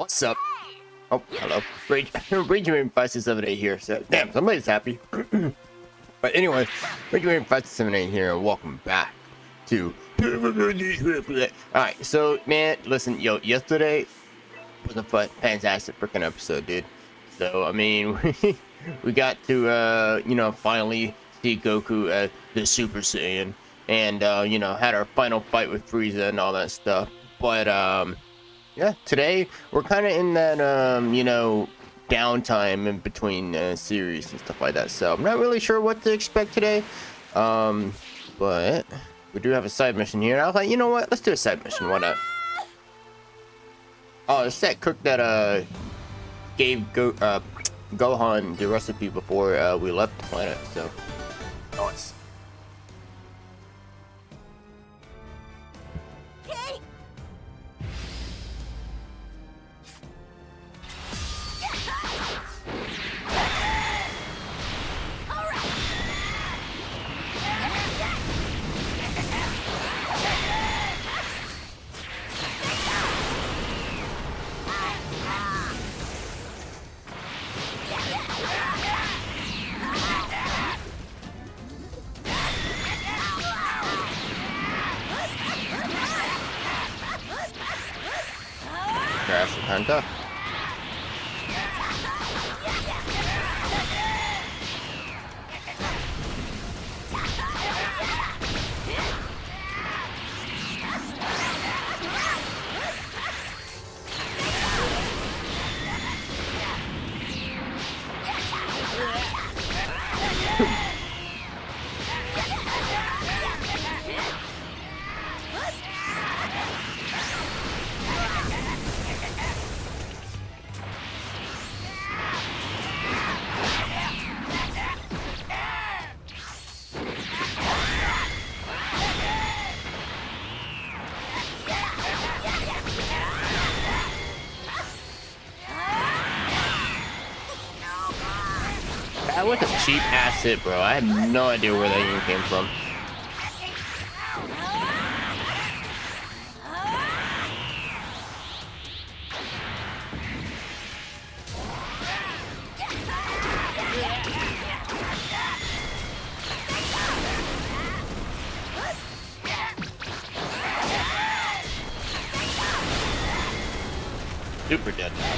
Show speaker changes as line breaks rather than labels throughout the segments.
What's up? Oh, hello. Ranger 5678 here. So, damn, somebody's happy. But anyway, Ranger 5678 here, and welcome back to. Alright, so, man, listen, yo, yesterday was a fantastic freaking episode, dude. So, I mean, we got to, finally see Goku as the Super Saiyan, and, had our final fight with Frieza and all that stuff. But, yeah, today we're kind of in that, downtime in between series and stuff like that. So I'm not really sure what to expect today. But we do have a side mission here. And I was like, you know what? Let's do a side mission. Why not? Oh, it's that cook that gave Gohan the recipe before we left the planet. So nice. Crash the Penta. That was a cheap ass hit, bro. I have no idea where that even came from. Super dead now.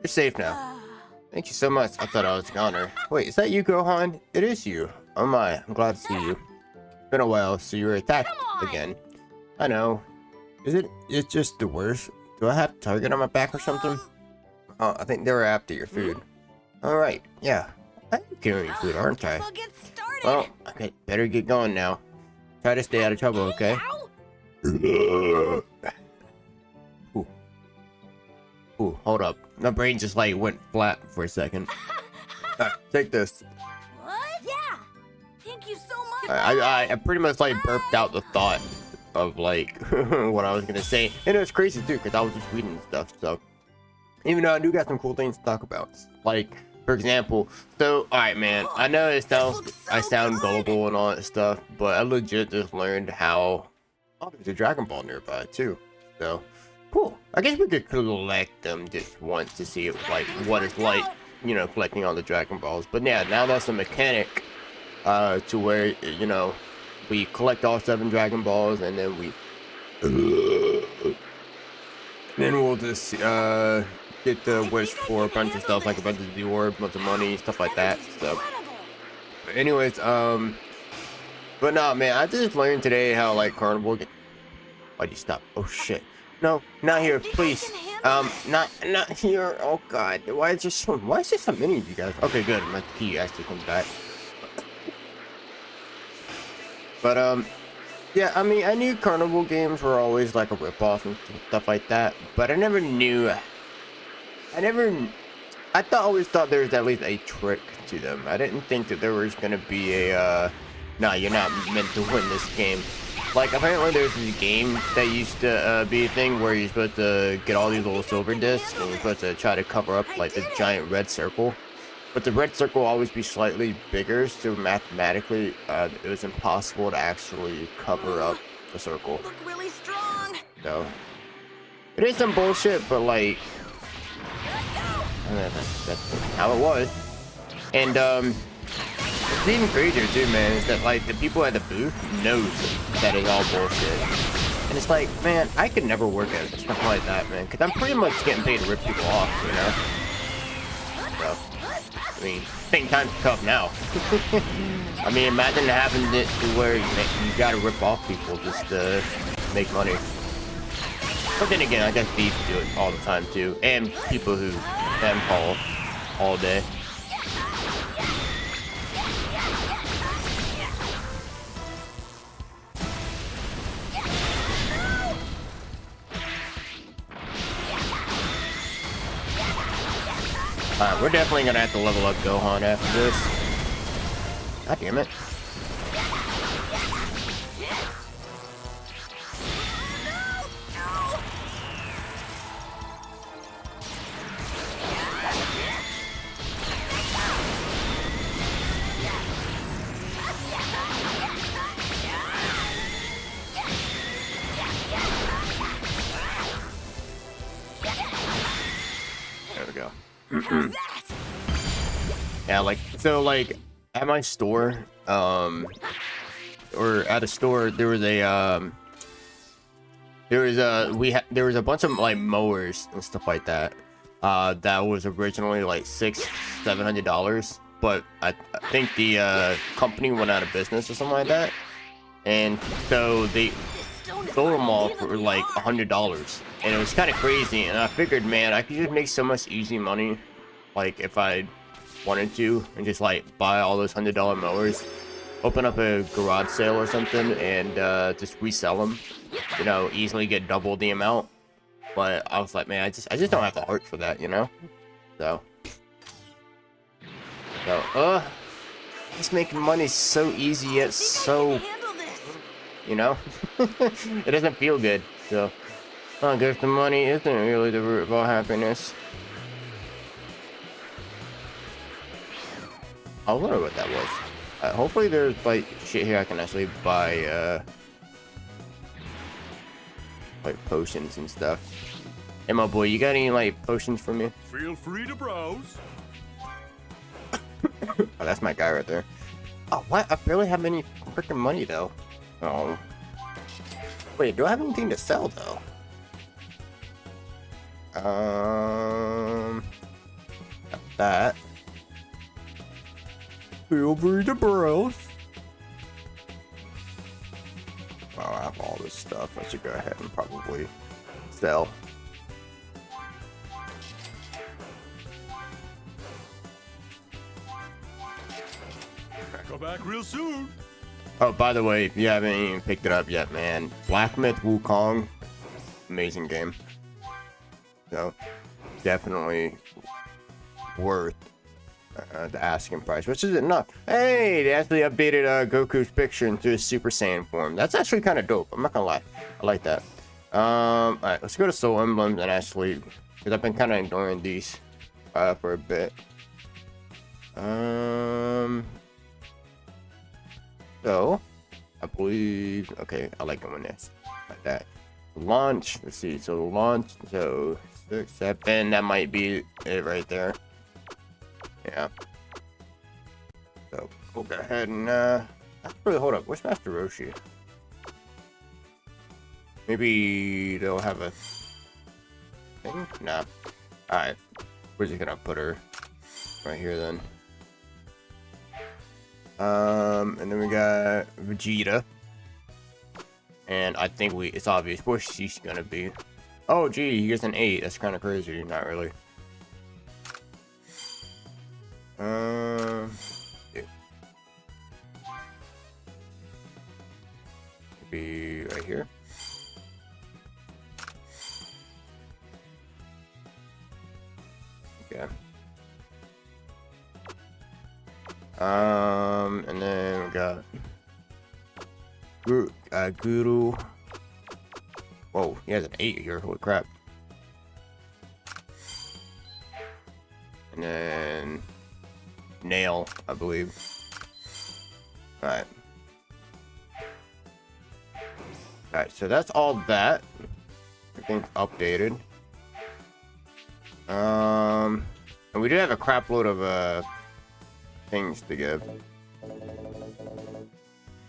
You're safe now. Thank you so much. I thought I was a goner. Wait, is that you, Gohan? It is you. Oh my, I'm glad to see you. Been a while, so you were attacked again. I know. It's just the worst. Do I have a target on my back or something? Oh, I think they were after your food. Alright, yeah. I'm carrying your food, aren't I? Well, okay, better get going now. Try to stay out of trouble, okay? Ooh, hold up. My brain just like went flat for a second. Take this.
What? Yeah. Thank you so much.
I pretty much like burped out the thought of like what I was gonna say, and it was crazy too because I was just reading and stuff. So even though I do got some cool things to talk about, like for example, so all right, man. I know I sound gullible and all that stuff, but I legit just learned how. Oh, there's a Dragon Ball nearby too. So. Cool. I guess we could collect them just once to see what it's like, collecting all the Dragon Balls. But yeah, now that's a mechanic to where, we collect all 7 Dragon Balls and then we'll just get the wish for a bunch of stuff, like a bunch of the orb, a bunch of money, stuff like that. So but anyways, but no, man, I just learned today how like Carnival why'd you stop? Oh shit. No, not here, please. Not here. Oh god, why is there so many of you guys? Okay, good. My key actually comes back. But yeah, I mean, I knew Carnival games were always like a ripoff and stuff like that, but I never knew. I always thought there was at least a trick to them. I didn't think that there was gonna be a nah, you're not meant to win this game. Like, apparently there's this game that used to be a thing where you're supposed to get all these little silver discs and you're supposed to try to cover up, like, this giant red circle. but the red circle will always be slightly bigger, so mathematically, it was impossible to actually cover up the circle.
Look really strong.
So, it is some bullshit, but like, that's how it was. And it's even crazier too, man, is that like the people at the booth knows that it's all bullshit. And it's like, man, I could never work at stuff like that, man, because I'm pretty much getting paid to rip people off, you know? So, I mean, same time's tough now. I mean, imagine having it to where you gotta rip off people just to make money. But then again, I guess thieves do it all the time too, and people who can call all day. Alright, we're definitely gonna have to level up Gohan after this. God damn it. There we go. Yeah, like, so like at my store, or at a store, there was a there was a bunch of like mowers and stuff like that. That was originally like $700, but I think the company went out of business or something like that, and so they sold them all for like $100, and it was kind of crazy. And I figured, man, I could just make so much easy money, like if I wanted to, and just like buy all those $100 mowers, open up a garage sale or something, and just resell them, you know, easily get double the amount. But I was like, man, I just don't have the heart for that, you know. So it's making money so easy yet so, you know, it doesn't feel good. So I guess the money isn't really the root of all happiness. I wonder what that was. Hopefully there's like shit here I can actually buy like potions and stuff. Hey, my boy, you got any like potions for me?
Feel free to browse.
Oh, that's my guy right there. Oh, what? I barely have any freaking money though. Oh. Wait, do I have anything to sell though? Got that. Feel free to browse. Well, I have all this stuff. I should go ahead and probably sell.
Go back real soon.
Oh, by the way, if you haven't even picked it up yet, man, Black Myth Wukong, amazing game. So, definitely worth the asking price, which is enough. Hey, they actually updated Goku's picture into a Super Saiyan form. That's actually kind of dope. I'm not gonna lie, I like that. All right, let's go to Soul Emblems and actually, because I've been kind of ignoring these for a bit. So, I believe, okay, I like doing this, like that. Launch, let's see, so launch, so 6, 7, that might be it right there. Yeah. So, we'll go ahead and, actually, hold up, where's Master Roshi? Maybe they'll have a thing? Nah. Alright, we're just gonna put her right here then. And then we got Vegeta. And I think it's obvious where she's gonna be. Oh, gee, he gets an 8. That's kind of crazy. Not really. Yeah. Be right here. Okay. And then we got Guru. Whoa, he has an 8 here. Holy crap. And then nail, I believe. Alright. Alright, so that's all that. Everything's updated. And we do have a crap load of things to give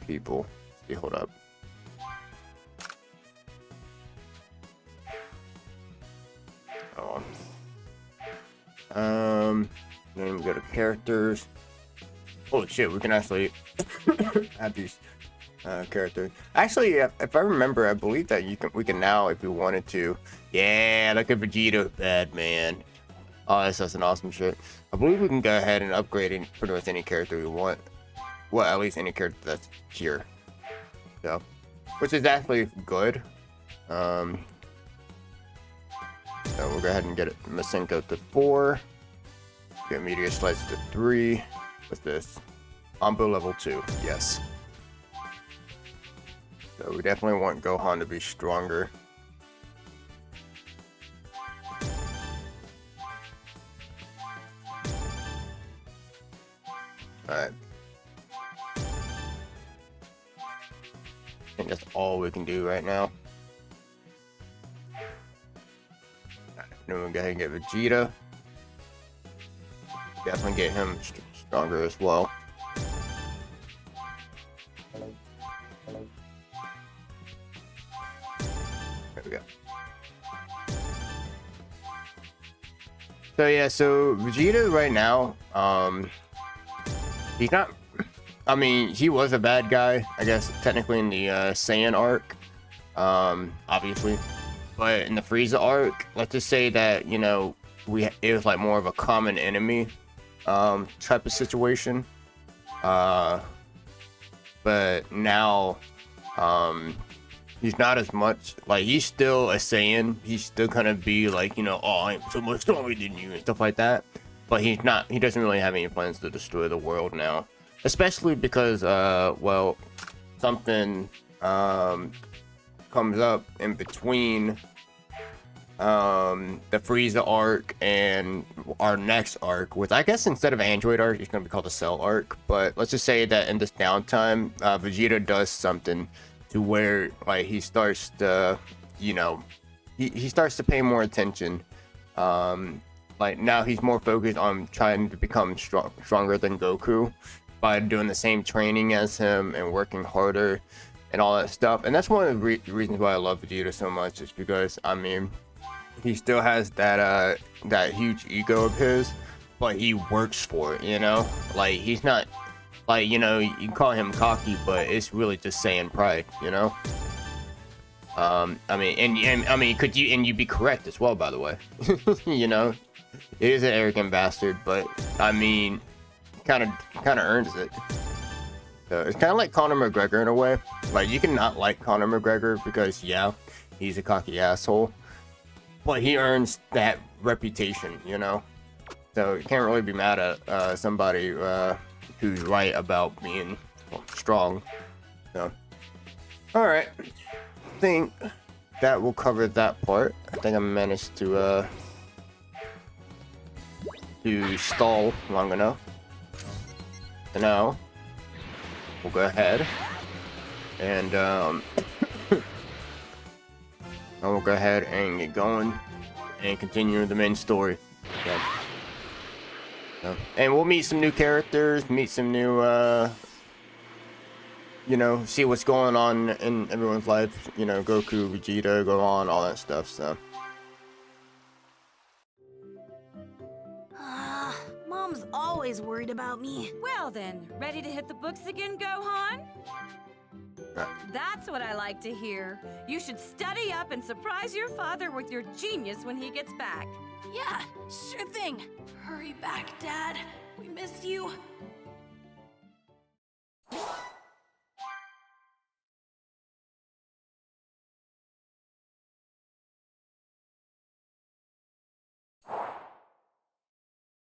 people. Let's see, hold up. Then we go to characters. Holy shit, we can actually add these characters. Actually, if I remember, I believe that we can now, if we wanted to. Yeah, look at Vegeta, bad man. Oh, that's an awesome shit. I believe we can go ahead and upgrade pretty much any character we want. Well, at least any character that's here. So, which is actually good. So we'll go ahead and get Masenko to 4. Get Meteor Slice to 3. What's this? Ambu level 2. Yes. So we definitely want Gohan to be stronger. Alright. I think that's all we can do right now. Then we'll go ahead and get Vegeta. Definitely get him stronger as well. There we go. So yeah, so Vegeta right now, he's not, I mean, he was a bad guy, I guess, technically in the Saiyan arc, obviously. But in the Frieza arc, let's just say that, you know, it was like more of a common enemy type of situation. But now, he's not as much, like, he's still a Saiyan. He's still gonna be like, you know, oh, I'm so much stronger than you and stuff like that. But he doesn't really have any plans to destroy the world now. Especially because, well, something comes up in between the Frieza arc and our next arc, with, I guess, instead of Android arc, it's going to be called the Cell arc. But let's just say that in this downtime, Vegeta does something to where, like, he starts to, you know, he starts to pay more attention. Like, now he's more focused on trying to become stronger than Goku by doing the same training as him and working harder and all that stuff. And that's one of the reasons why I love Vegeta so much, is because, I mean, he still has that that huge ego of his, but he works for it, you know? Like, he's not, like, you know, you can call him cocky, but it's really just saying pride, you know? I mean, and I mean, you'd be correct as well, by the way. You know? He is an arrogant bastard, but, I mean, kind of earns it. So it's kind of like Conor McGregor in a way. Like, you can not like Conor McGregor because, yeah, he's a cocky asshole, but he earns that reputation, you know? So you can't really be mad at somebody who's right about being, well, strong. So, alright. I think that will cover that part. I think I managed to stall long enough. So now, we'll go ahead and we'll go ahead and get going and continue the main story. So, and we'll meet some new characters, meet some new, you know, see what's going on in everyone's life. You know, Goku, Vegeta, Gohan, all that stuff. So.
Mom's always worried about me.
Well then, ready to hit the books again, Gohan? That's what I like to hear. You should study up and surprise your father with your genius when he gets back.
Yeah, sure thing. Hurry back, Dad. We miss you.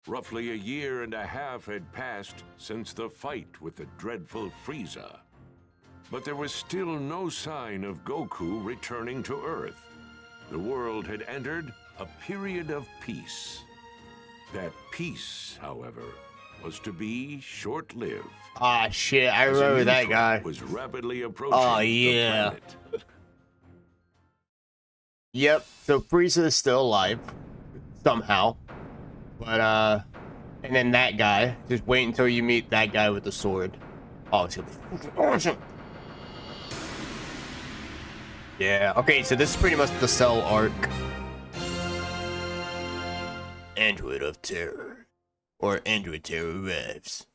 Roughly a year and a half had passed since the fight with the dreadful Frieza. But there was still no sign of Goku returning to Earth. The world had entered a period of peace. That peace, however, was to be short-lived.
Ah, shit, I
as a
remember
new
that
threat
guy.
was rapidly approaching
Oh,
the
yeah.
planet.
Yep, so Frieza is still alive. Somehow. But, and then that guy. Just wait until you meet that guy with the sword. Oh, it's gonna be fucking awesome. Yeah, okay, so this is pretty much the Cell arc. Android of Terror. Or Android Terror arrives.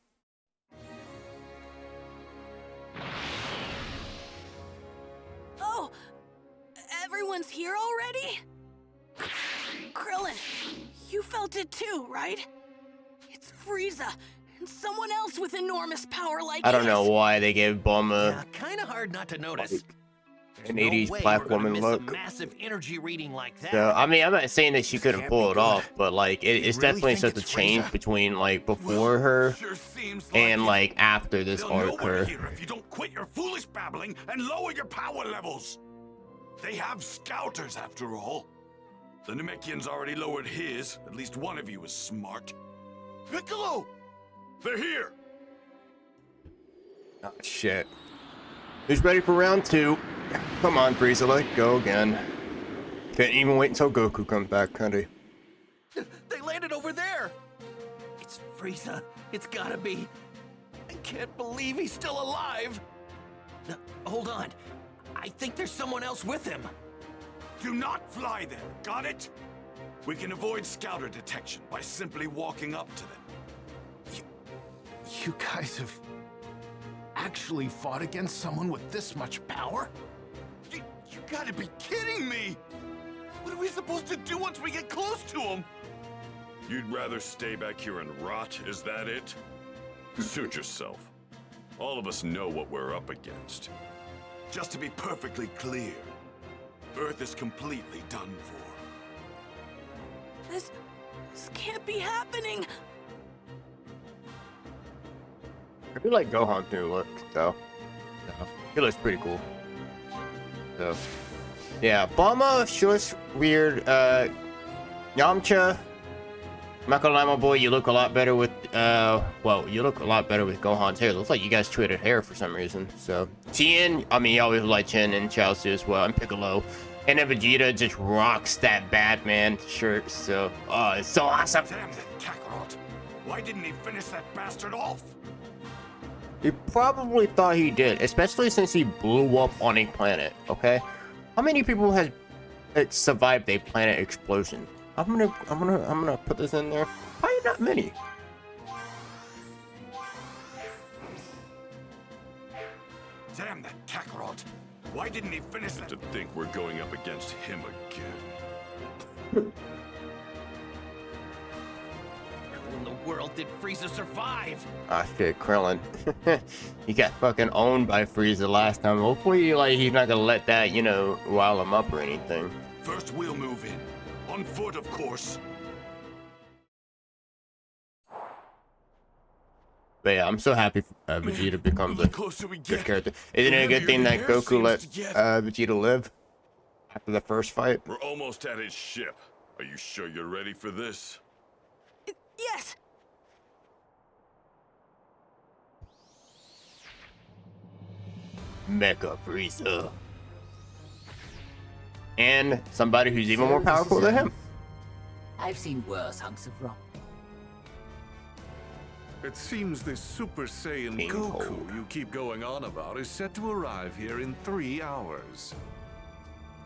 Oh, everyone's here already? Krillin, you felt it too, right? It's Frieza, and someone else with enormous power like
I don't know
his.
why they gave Bulma
Yeah, kind of hard not to notice.
an
There's no
80s
way
black
we're gonna
woman
miss
look.
a massive energy reading like that.
So, I mean, I'm not saying that she couldn't
can't
pull
be
it
good.
off, but like, it's
really
definitely
think
such a
it's
change
Frieza?
between like before her
Sure seems like
and
it.
like after this
They'll know
arc.
we're
Her.
here if you don't quit your foolish babbling and lower your power levels. They have scouters after all. The Namekian's already lowered his. At least one of you is smart. Piccolo! They're here!
Oh shit! Who's ready for round 2? Come on, Frieza, let go again. Can't even wait until Goku comes back, can he?
They landed over there. It's Frieza. It's gotta be. I can't believe he's still alive. No, hold on. I think there's someone else with him.
Do not fly there, got it? We can avoid scouter detection by simply walking up to them.
You guys have actually fought against someone with this much power?
You gotta be kidding me! What are we supposed to do once we get close to him?
You'd rather stay back here and rot, is that it? Suit yourself. All of us know what we're up against.
Just to be perfectly clear, Earth is completely done for.
This can't be happening.
I do like Gohan's new look, though. So, he looks pretty cool. So, yeah, Bulma, she looks weird. Yamcha, I'm not gonna lie, my boy, you look a lot better with, well, you look a lot better with Gohan's hair. It looks like you guys traded hair for some reason. So, Tien, I mean, you always like Chen and Chaozu as well, and Piccolo. And then Vegeta just rocks that Batman shirt, so, oh, it's so awesome.
Damn that Kakarot! Why didn't he finish that bastard off?
He probably thought he did, especially since he blew up on a planet, okay? How many people has survived a planet explosion? I'm gonna put this in there. Probably not many.
Damn that Kakarot! Why didn't he finish that?
To think we're going up against him again.
How in the world did Frieza survive?
Ah shit, Krillin. He got fucking owned by Frieza last time. Hopefully, like, he's not gonna let that, you know, rile him up or anything.
First, we'll move in. On foot, of course.
But yeah, I'm so happy Vegeta becomes
The
a
closer we
good
get,
character. Isn't it a good thing that Goku let Vegeta live after the first fight?
We're almost at his ship. Are you sure you're ready for this?
Yes.
Mecha Frieza. And somebody who's even more powerful than him.
I've seen worse hunks of rock.
It seems this Super Saiyan
King
Goku
Cold.
you keep going on about is set to arrive here in 3 hours.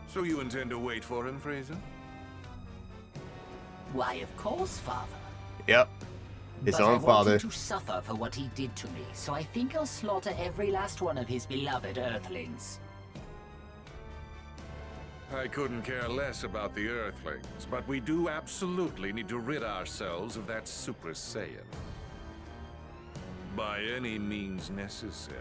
So you intend to wait for him, Frieza?
Why, of course, father.
Yep. His
But I
own
want
father.
him to suffer for what he did to me, so I think I'll slaughter every last one of his beloved Earthlings.
I couldn't care less about the Earthlings, but we do absolutely need to rid ourselves of that Super Saiyan. By any means necessary.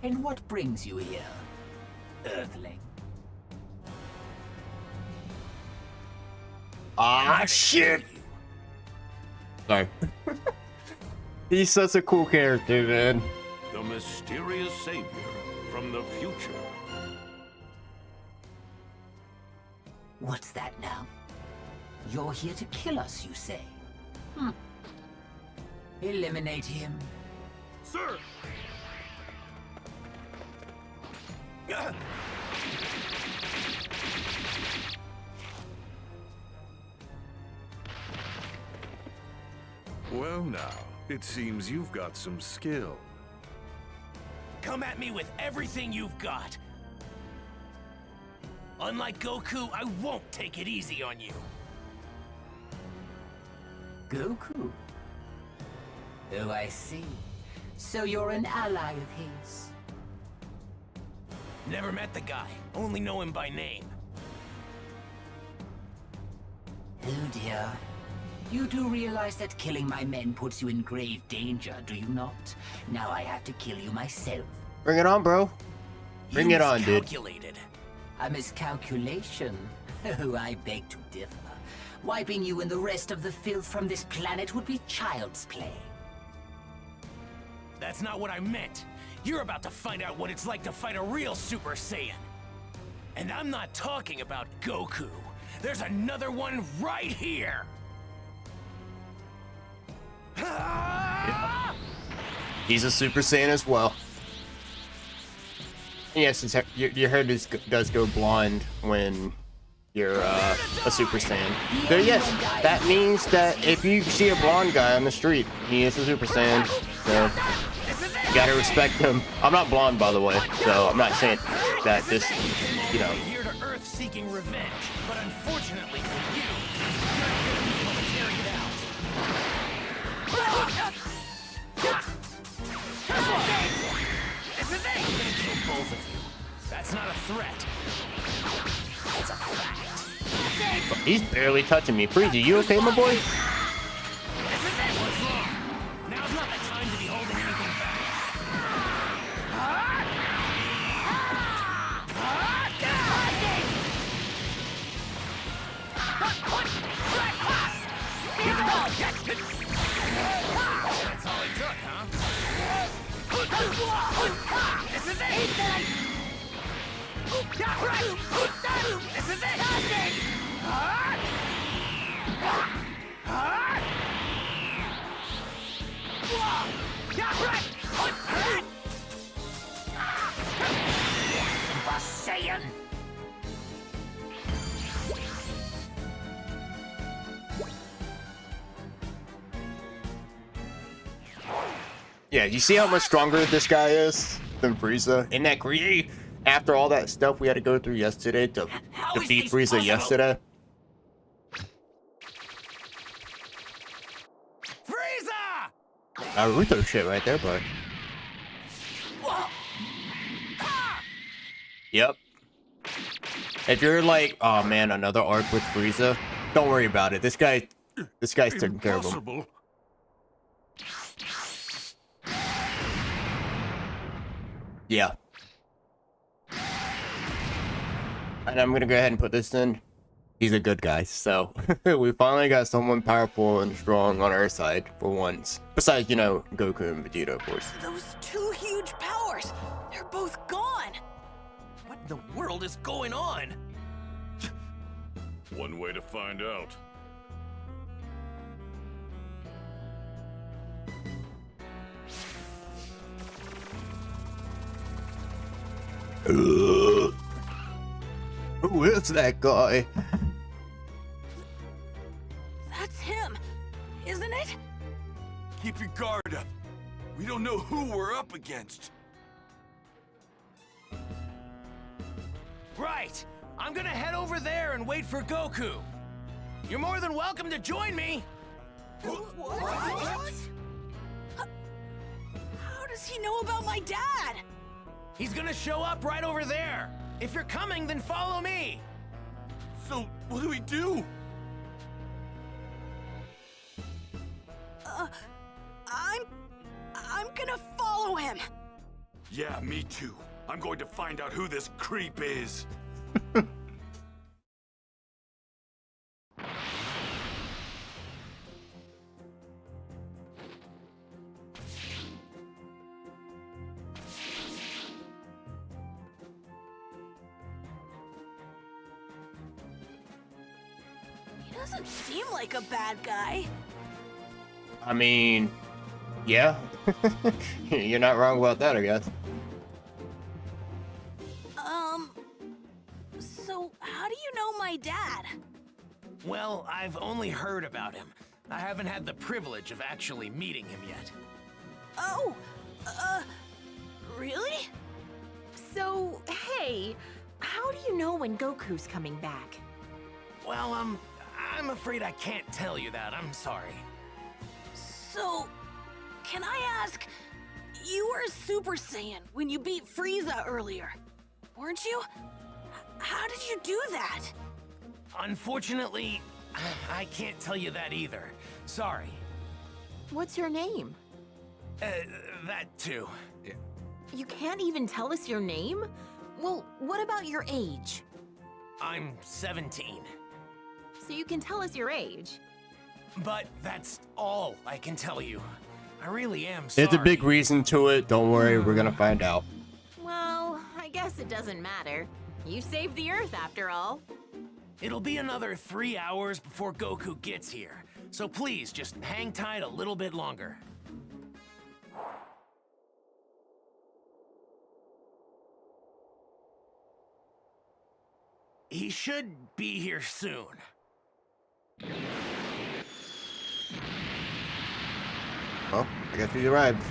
And what brings you here, Earthling?
Ah, shit! Sorry. He's such a cool character, man.
The mysterious savior from the future.
What's that now? You're here to kill us, you say? Eliminate him.
Sir!
Well now, it seems you've got some skill.
Come at me with everything you've got. Unlike Goku, I won't take it easy on you.
Goku? Oh, I see. So you're an ally of his.
Never met the guy, only know him by name.
Oh dear. You do realize that killing my men puts you in grave danger, do you not? Now I have to kill you myself.
Bring it on, bro. Bring it on, dude.
Calculated.
A miscalculation? Oh, I beg to differ. Wiping you and the rest of the filth from this planet would be child's play.
That's not what I meant. You're about to find out what it's like to fight a real Super Saiyan. And I'm not talking about Goku. There's another one right here.
He's a Super Saiyan as well. Yes, your hair does go blonde when you're a Super Saiyan. So yes, that means that if you see a blonde guy on the street, he is a Super Saiyan. So you gotta respect him. I'm not blonde, by the way, so I'm not saying that this, you know.
Here to Earth seeking revenge, but unfortunately for you, you're gonna be tearing it out. I'm gonna kill both of you. That's not a threat. It's a fact.
He's barely touching me. Frieza, you okay, my boy?
What's wrong? Now's not the time to be holding anything back. That's all it took, huh? This is it! This is it!
Saiyan!
Yeah, you see how much stronger this guy is than Frieza? In that greedy, after all that stuff we had to go through yesterday to defeat Frieza yesterday.
Frieza!
Naruto shit right there, bud. Yep. If you're like, oh man, another arc with Frieza, don't worry about it. This guy's taking care of him. Yeah. And I'm gonna go ahead and put this in. He's a good guy, so we finally got someone powerful and strong on our side for once. Besides, you know, Goku and Vegeta, of course.
Those two huge powers, they're both gone.
What in the world is going on?
One way to find out.
Who is that guy?
That's him, isn't it?
Keep your guard up. We don't know who we're up against.
Right! I'm gonna head over there and wait for Goku. You're more than welcome to join me.
What? How does he know about my dad?
He's gonna show up right over there. If you're coming, then follow me.
So, what do we do?
I'm gonna follow him.
Yeah, me too. I'm going to find out who this creep is.
He doesn't seem like a bad guy.
I mean, yeah. You're not wrong about that, I guess.
So how do you know my dad?
Well, I've only heard about him. I haven't had the privilege of actually meeting him yet.
Oh, really?
So, hey, how do you know when Goku's coming back?
Well, I'm afraid I can't tell you that. I'm sorry.
So, can I ask, you were a Super Saiyan when you beat Frieza earlier, weren't you? How did you do that?
Unfortunately, I can't tell you that either. Sorry.
What's your name?
That too.
You can't even tell us your name? Well, what about your age?
I'm 17.
So you can tell us your age.
But that's all I can tell you. I really am sorry.
There's a big reason to it. Don't worry, we're gonna find out.
Well, I guess it doesn't matter. You saved the Earth after all.
It'll be another 3 hours before Goku gets here. So please, just hang tight a little bit longer. He should be here soon.
Well, I guess we arrived.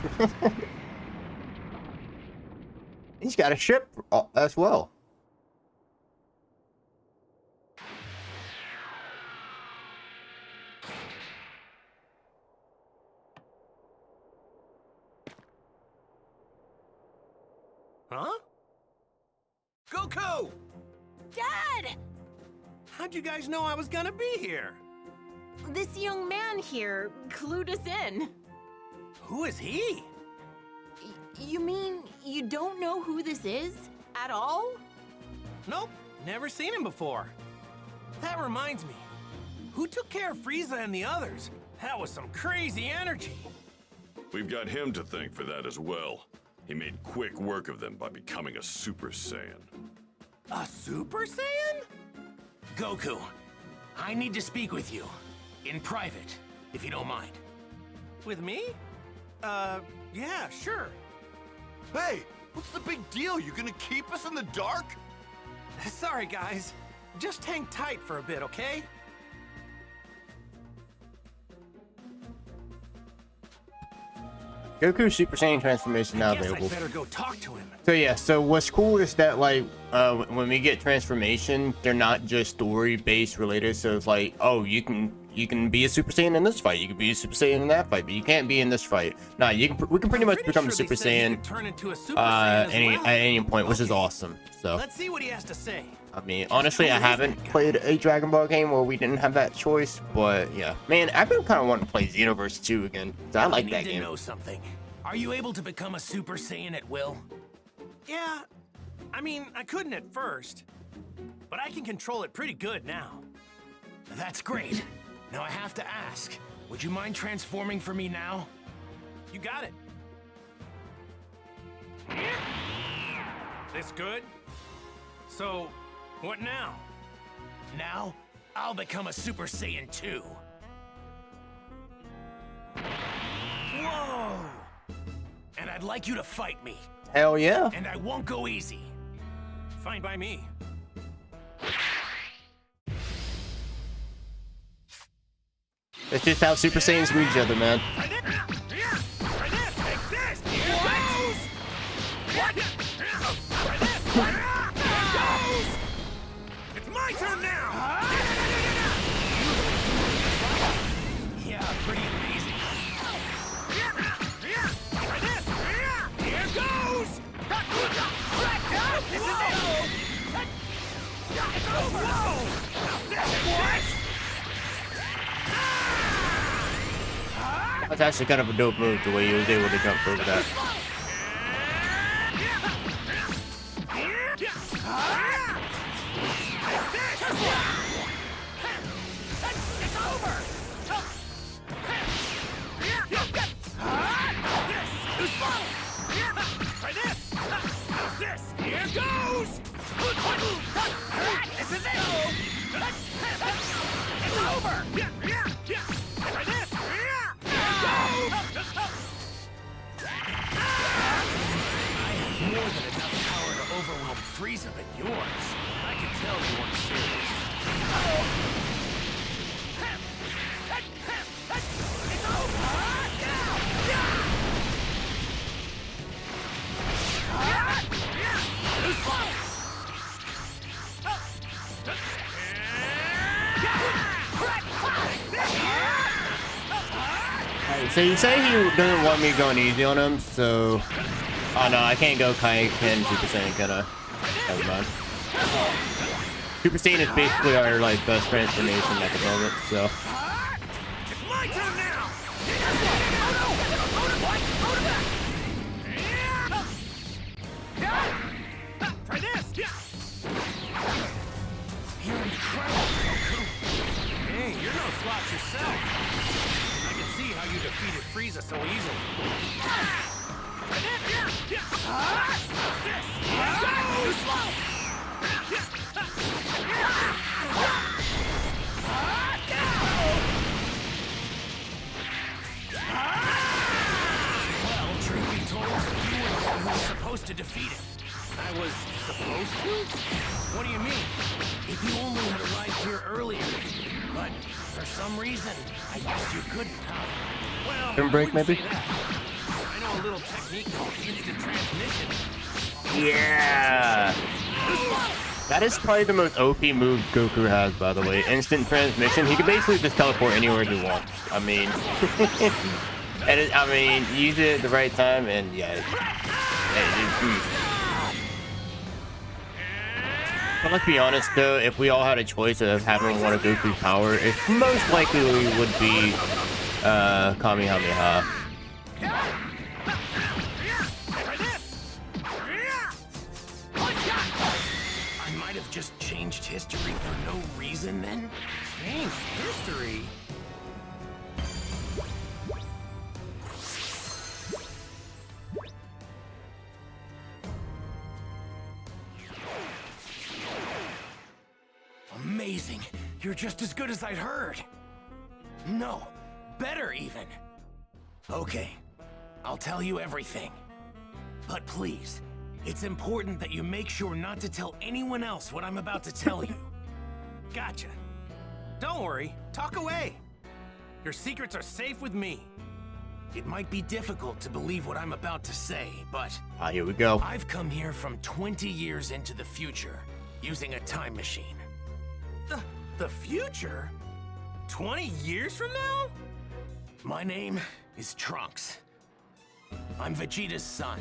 He's got a ship as well.
Huh? Goku!
Dad!
How'd you guys know I was gonna be here?
This young man here clued us in.
Who is he?
You mean you don't know who this is? At all?
Nope, never seen him before. That reminds me. Who took care of Frieza and the others? That was some crazy energy.
We've got him to thank for that as well. He made quick work of them by becoming a Super Saiyan.
A Super Saiyan? Goku, I need to speak with you. In private, if you don't mind. With me? Yeah, sure.
Hey, what's the big deal? You gonna keep us in the dark?
Sorry, guys. Just hang tight for a bit, okay?
Goku's Super Saiyan transformation now
Guess
available.
I better go talk to him.
So yeah, so what's cool is that like when we get transformation, they're not just story based related. So it's like, oh, you can be a Super Saiyan in this fight, you can be a Super Saiyan in that fight, but you can't be in this fight. Nah, we can pretty much become a Super Saiyan at any point, which is awesome. So
Let's see what he has to say.
I mean, honestly, I haven't played a Dragon Ball game where we didn't have that choice, but yeah, man, I've been kind of wanting to play Xenoverse 2 again. I like that game.
I need to know something. Are you able to become a Super Saiyan at will? Yeah, I mean, I couldn't at first, but I can control it pretty good now. That's great. Now I have to ask, would you mind transforming for me now? You got it. This good? So, what now? Now, I'll become a Super Saiyan 2. Whoa! And I'd like you to fight me.
Hell yeah.
And I won't go easy. Fine by me.
It's just how Super Saiyans meet each other, man.
It's my turn now! Yeah, pretty amazing. Here goes!
That's actually kind of a dope move, the way he was able to jump over that.
It's over! Try this! How's this? Here goes! This is it! It's over! over! Try this! I have more than enough power to overwhelm Frieza, but yours, I can tell you weren't serious. It's over!
Alright, so you say he doesn't want me going easy on him, so... Oh no, I can't go Kaioken Super Saiyan, can I? Never mind. Super Saiyan is basically our like best transformation at the moment, so...
It's my turn now! Try this! You're incredible, Goku! Hey, you're no slouch yourself! I can see how you defeated Frieza so easily. Too slow! Well, truth be told, you were the one who was supposed to defeat him. I was supposed to? What do you mean? If you only had arrived here earlier. But for some reason, I guess you couldn't, huh? Well,
Turn break, maybe?
I know a little technique called instant transmission.
Yeah! That is probably the most OP move Goku has, by the way. Instant transmission. He can basically just teleport anywhere he wants. I mean... use it at the right time, and yeah. But let's be honest, though, if we all had a choice of having one of Goku's power, it most likely would be Kamehameha.
I might have just changed history for no reason then? Changed history? Amazing. You're just as good as I'd heard. No, better even. Okay, I'll tell you everything. But please, it's important that you make sure not to tell anyone else what I'm about to tell you. Gotcha. Don't worry, talk away. Your secrets are safe with me. It might be difficult to believe what I'm about to say, but...
Here we go.
I've come here from 20 years into the future, using a time machine. The future? 20 years from now? My name is Trunks. I'm Vegeta's son.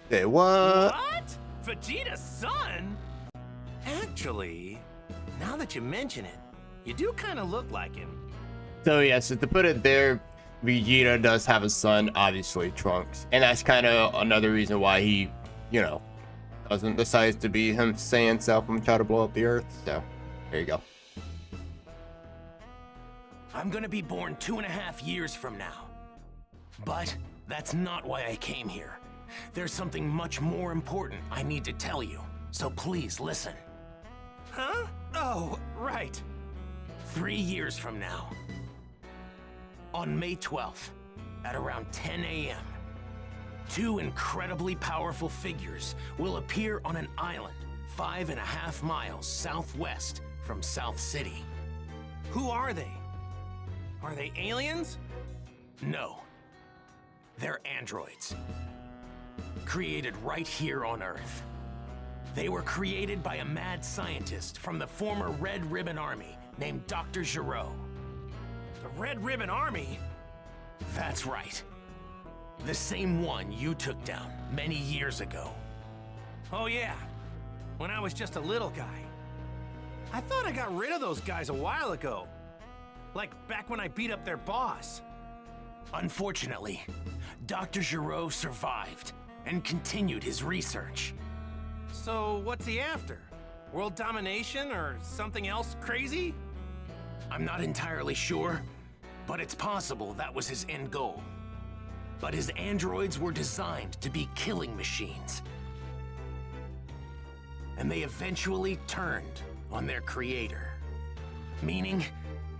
Hey, what?
What? Vegeta's son? Actually, now that you mention it, you do kind of look like him.
So yeah, so to put it there, Vegeta does have a son, obviously, Trunks. And that's kind of another reason why he, you know, doesn't decide to be him Saiyan self and try to blow up the Earth. So, there you go.
I'm gonna be born 2.5 years from now. But that's not why I came here. There's something much more important I need to tell you, so please listen. Huh? Oh, right. 3 years from now. On May 12th, at around 10 a.m., 2 incredibly powerful figures will appear on an island 5.5 miles southwest from South City. Who are they? Are they aliens? No. They're androids. Created right here on Earth. They were created by a mad scientist from the former Red Ribbon Army named Dr. Gero. The Red Ribbon Army? That's right. The same one you took down many years ago. Oh yeah, when I was just a little guy. I thought I got rid of those guys a while ago. Like back when I beat up their boss. Unfortunately, Dr. Gero survived and continued his research. So what's he after? World domination or something else crazy? I'm not entirely sure, but it's possible that was his end goal. But his androids were designed to be killing machines. And they eventually turned on their creator. Meaning,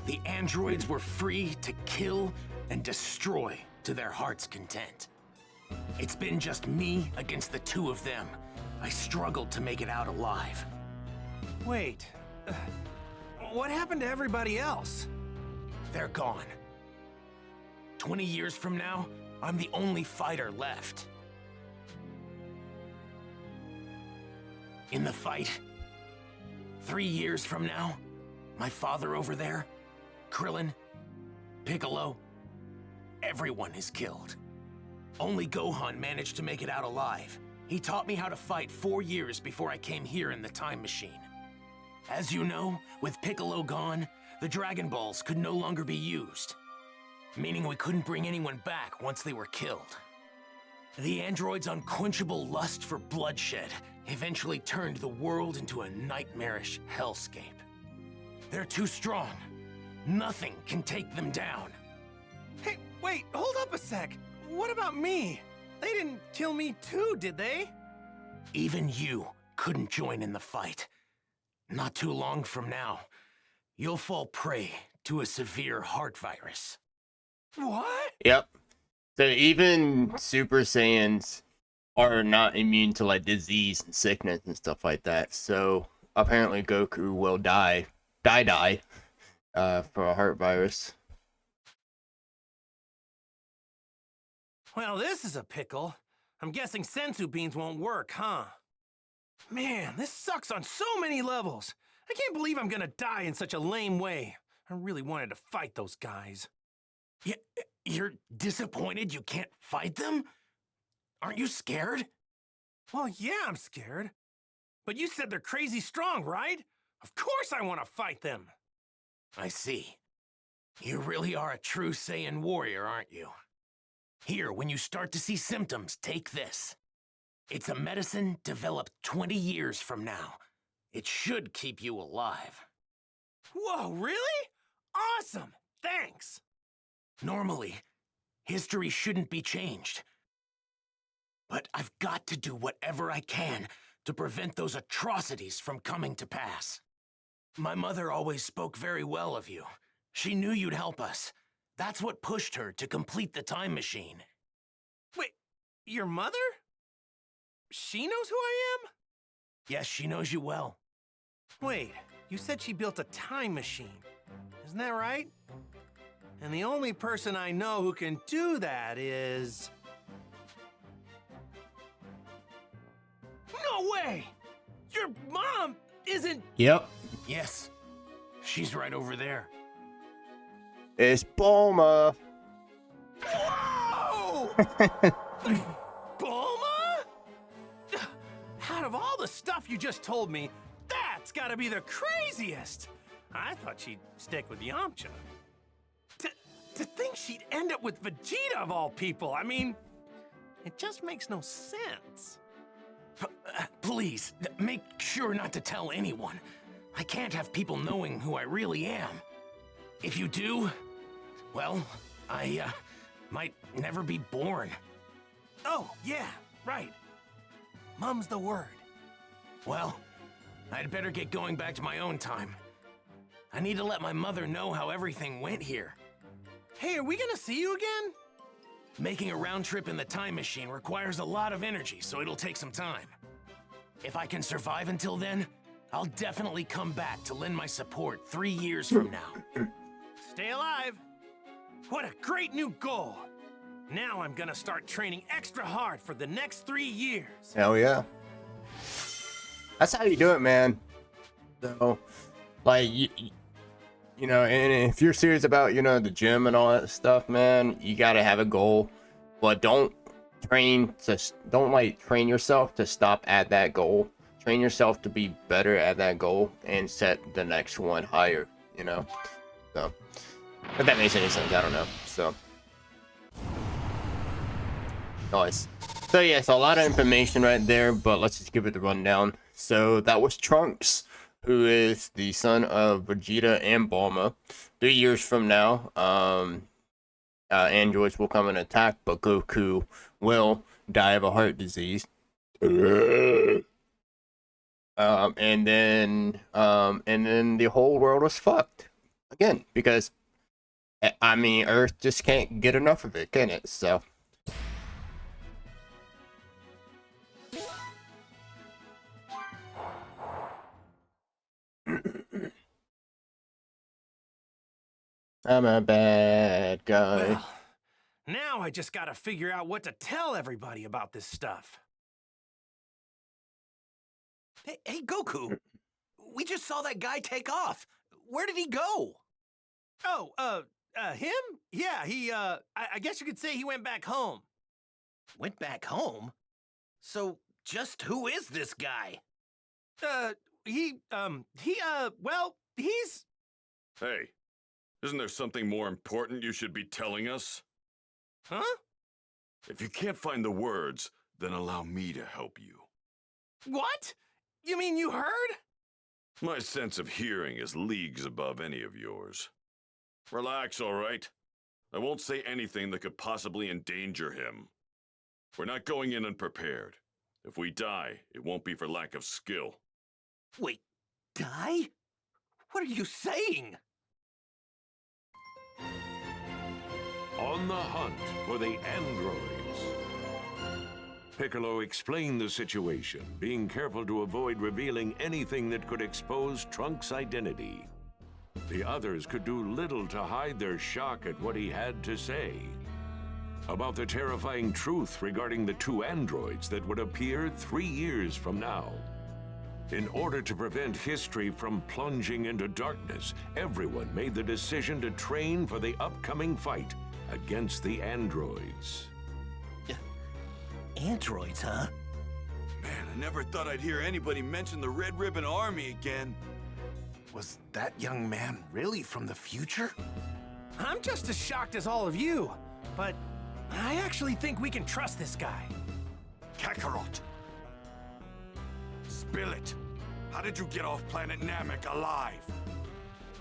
The androids were free to kill and destroy to their heart's content. It's been just me against the two of them. I struggled to make it out alive.
Wait, what happened to everybody else?
They're gone. 20 years from now, I'm the only fighter left. In the fight, 3 years from now, my father over there, Krillin, Piccolo, everyone is killed. Only Gohan managed to make it out alive. He taught me how to fight 4 years before I came here in the time machine. As you know, with Piccolo gone, the Dragon Balls could no longer be used, meaning we couldn't bring anyone back once they were killed. The android's unquenchable lust for bloodshed eventually turned the world into a nightmarish hellscape. They're too strong. Nothing can take them down.
Hey, wait, hold up a sec. What about me? They didn't kill me too, did they?
Even you couldn't join in the fight. Not too long from now, you'll fall prey to a severe heart virus.
What?
Yep. So even Super Saiyans are not immune to like disease and sickness and stuff like that. So apparently Goku will die for a heart virus.
Well, this is a pickle. I'm guessing senzu beans won't work, huh? Man, this sucks on so many levels. I can't believe I'm gonna die in such a lame way. I really wanted to fight those guys.
You're disappointed you can't fight them? Aren't you scared?
Well, yeah, I'm scared. But you said they're crazy strong, right? Of course I want to fight them.
I see. You really are a true Saiyan warrior, aren't you? Here, when you start to see symptoms, take this. It's a medicine developed 20 years from now. It should keep you alive.
Whoa, really? Awesome! Thanks!
Normally, history shouldn't be changed. But I've got to do whatever I can to prevent those atrocities from coming to pass. My mother always spoke very well of you. She knew you'd help us. That's what pushed her to complete the time machine.
Wait, your mother? She knows who I am?
Yes, she knows you well.
Wait, you said she built a time machine. Isn't that right? And the only person I know who can do that is... No way! Your mom isn't...
Yep.
Yes, she's right over there.
It's Bulma.
Whoa! Bulma? Out of all the stuff you just told me, that's gotta be the craziest. I thought she'd stick with Yamcha. To think she'd end up with Vegeta of all people, I mean, it just makes no sense.
Please, make sure not to tell anyone. I can't have people knowing who I really am. If you do, well, I might never be born.
Oh, yeah, right. Mum's the word.
Well, I'd better get going back to my own time. I need to let my mother know how everything went here.
Hey, are we gonna see you again?
Making a round trip in the time machine requires a lot of energy, so it'll take some time. If I can survive until then, I'll definitely come back to lend my support 3 years from now.
Stay alive. What a great new goal. Now I'm gonna start training extra hard for the next 3 years.
Hell yeah. That's how you do it, man. So, like, you know, and if you're serious about, you know, the gym and all that stuff, man, you gotta have a goal. But don't train yourself to stop at that goal. Train yourself to be better at that goal and set the next one higher, you know? So, if that makes any sense, I don't know. So, nice. So, yes, a lot of information right there, but let's just give it the rundown. So, that was Trunks, who is the son of Vegeta and Bulma. 3 years from now, androids will come and attack, but Goku will die of a heart disease. And then the whole world was fucked. Again, because I mean, Earth just can't get enough of it, can it? So. I'm a bad guy.
Well, now I just gotta figure out what to tell everybody about this stuff.
Hey, Goku! We just saw that guy take off. Where did he go?
Oh, him? Yeah, I guess you could say he went back home.
Went back home? So, just who is this guy?
Well, he's...
Hey, isn't there something more important you should be telling us?
Huh?
If you can't find the words, then allow me to help you.
What? You mean you heard?
My sense of hearing is leagues above any of yours. Relax, all right? I won't say anything that could possibly endanger him. We're not going in unprepared. If we die, it won't be for lack of skill.
Wait, die? What are you saying?
On the hunt for the androids. Piccolo explained the situation, being careful to avoid revealing anything that could expose Trunks' identity. The others could do little to hide their shock at what he had to say about the terrifying truth regarding the two androids that would appear 3 years from now. In order to prevent history from plunging into darkness, everyone made the decision to train for the upcoming fight against the androids.
Androids, huh?
Man, I never thought I'd hear anybody mention the Red Ribbon Army again.
Was that young man really from the future?
I'm just as shocked as all of you, but I actually think we can trust this guy.
Kakarot! Spill it! How did you get off planet Namek alive?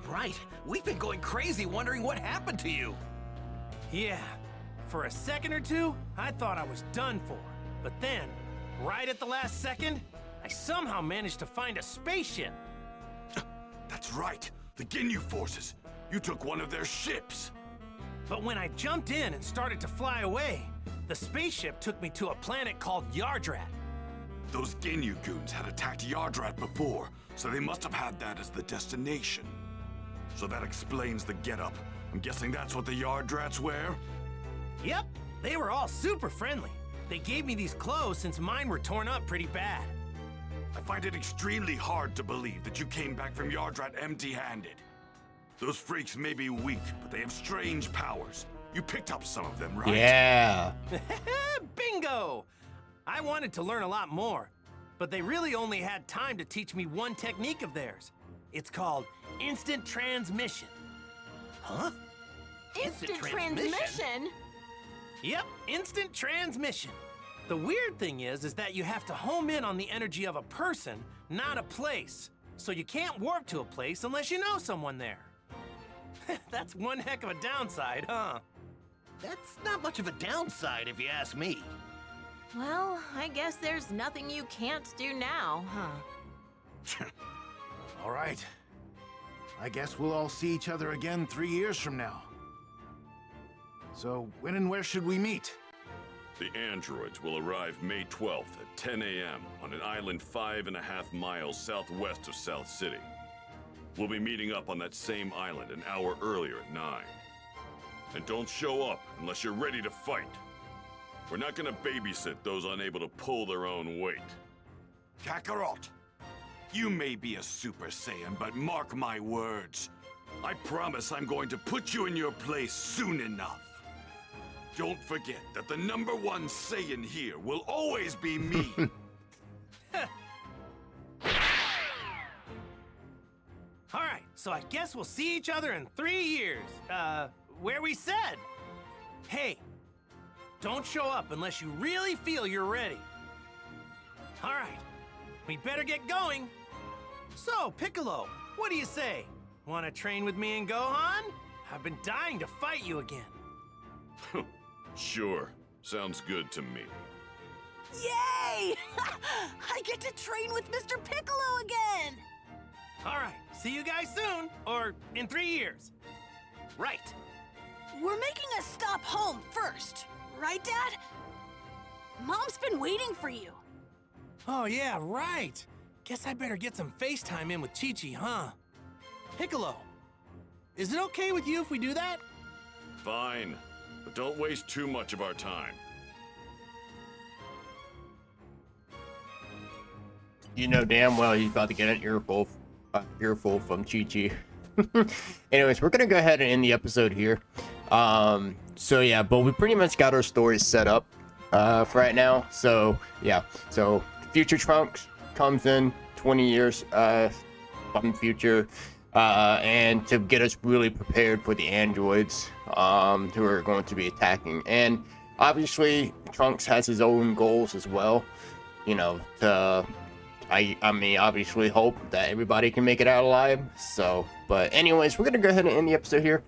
Right. We've been going crazy wondering what happened to you.
Yeah, for a second or two, I thought I was done for. But then, right at the last second, I somehow managed to find a spaceship.
That's right, the Ginyu forces. You took one of their ships.
But when I jumped in and started to fly away, the spaceship took me to a planet called Yardrat.
Those Ginyu goons had attacked Yardrat before, so they must have had that as the destination. So that explains the getup. I'm guessing that's what the Yardrats wear?
Yep, they were all super friendly. They gave me these clothes since mine were torn up pretty bad.
I find it extremely hard to believe that you came back from Yardrat empty-handed. Those freaks may be weak, but they have strange powers. You picked up some of them, right?
Yeah.
Bingo! I wanted to learn a lot more, but they really only had time to teach me one technique of theirs. It's called instant transmission.
Huh?
Instant transmission?
Yep, instant transmission. The weird thing is that you have to home in on the energy of a person, not a place. So you can't warp to a place unless you know someone there. That's one heck of a downside, huh?
That's not much of a downside if you ask me.
Well, I guess there's nothing you can't do now, huh?
All right. I guess we'll all see each other again 3 years from now. So, when and where should we meet?
The androids will arrive May 12th at 10 a.m. on an island 5.5 miles southwest of South City. We'll be meeting up on that same island an hour earlier at 9. And don't show up unless you're ready to fight. We're not gonna babysit those unable to pull their own weight.
Kakarot, you may be a Super Saiyan, but mark my words. I promise I'm going to put you in your place soon enough. Don't forget that the #1 Saiyan here will always be me.
All right, so I guess we'll see each other in 3 years. Where we said. Hey, don't show up unless you really feel you're ready. All right, we better get going. So, Piccolo, what do you say? Want to train with me and Gohan? I've been dying to fight you again.
Sure, sounds good to me.
Yay! I get to train with Mr. Piccolo again!
All right, see you guys soon, or in 3 years. Right.
We're making a stop home first, right, Dad? Mom's been waiting for you.
Oh, yeah, right. Guess I better get some FaceTime in with Chi-Chi, huh? Piccolo, is it okay with you if we do that?
Fine, but don't waste too much of our time.
You know damn well he's about to get an earful from Chi-Chi. Anyways, we're gonna go ahead and end the episode here. So yeah, but we pretty much got our story set up for right now. So yeah, so future Trunks comes in 20 years from the future, and to get us really prepared for the androids who are going to be attacking. And obviously Trunks has his own goals as well, you know, to I mean, obviously hope that everybody can make it out alive. So, but anyways, we're gonna go ahead and end the episode here.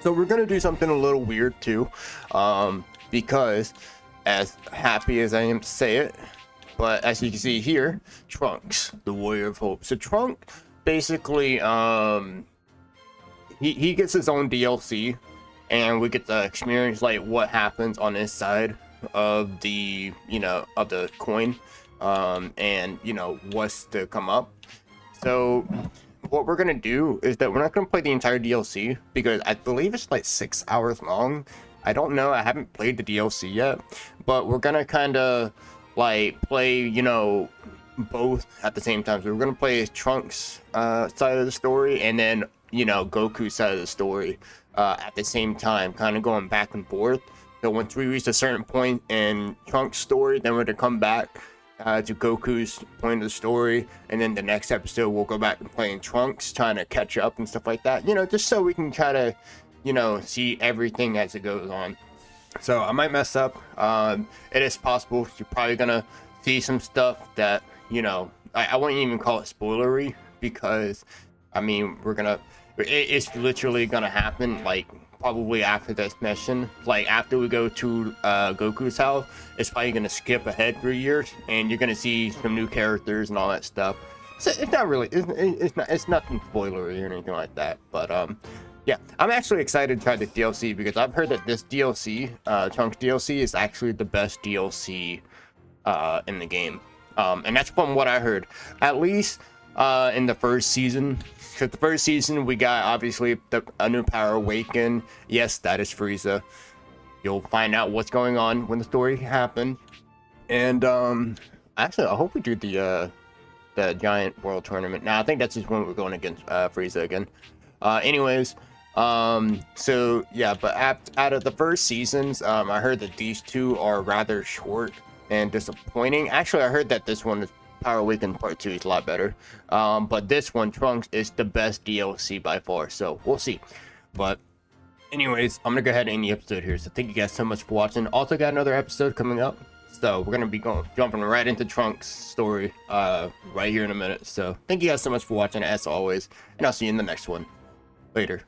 So we're gonna do something a little weird too, because as happy as I am to say it, but as you can see here, Trunks, the Warrior of Hope. So Trunks basically, he gets his own DLC, and we get to experience like what happens on this side of the, you know, of the coin. And you know what's to come up. So what we're gonna do is that we're not gonna play the entire DLC because I believe it's like 6 hours long. I don't know, I haven't played the DLC yet, but we're gonna kind of like play, you know, both at the same time. So we're gonna play Trunks side of the story, and then, you know, Goku's side of the story at the same time, kind of going back and forth. So once we reach a certain point in Trunks' story, then we're gonna come back to Goku's point of the story, and then the next episode we'll go back and playing Trunks, trying to catch up and stuff like that, you know, just so we can kind of, you know, see everything as it goes on. So I might mess up. It is possible you're probably gonna see some stuff that, you know, I wouldn't even call it spoilery, because I mean it's literally gonna happen like probably after this mission. Like after we go to Goku's house, it's probably gonna skip ahead 3 years, and you're gonna see some new characters and all that stuff. So it's not really, it's nothing spoilery or anything like that. But yeah, I'm actually excited to try the DLC because I've heard that this DLC, Trunks DLC, is actually the best DLC in the game, and that's from what I heard. At least in the first season. Because the first season we got obviously a new power awaken. Yes, that is Frieza. You'll find out what's going on when the story happened. And actually I hope we do the giant world tournament. Now I think that's just when we're going against Frieza again. Anyways, so yeah, but out of the first seasons, I heard that these two are rather short and disappointing. Actually, I heard that this one is Power Awaken Part 2 is a lot better. But this one, Trunks, is the best DLC by far. So we'll see. But anyways, I'm gonna go ahead and end the episode here. So thank you guys so much for watching. Also got another episode coming up. So we're gonna be jumping right into Trunks' story right here in a minute. So thank you guys so much for watching as always, and I'll see you in the next one. Later.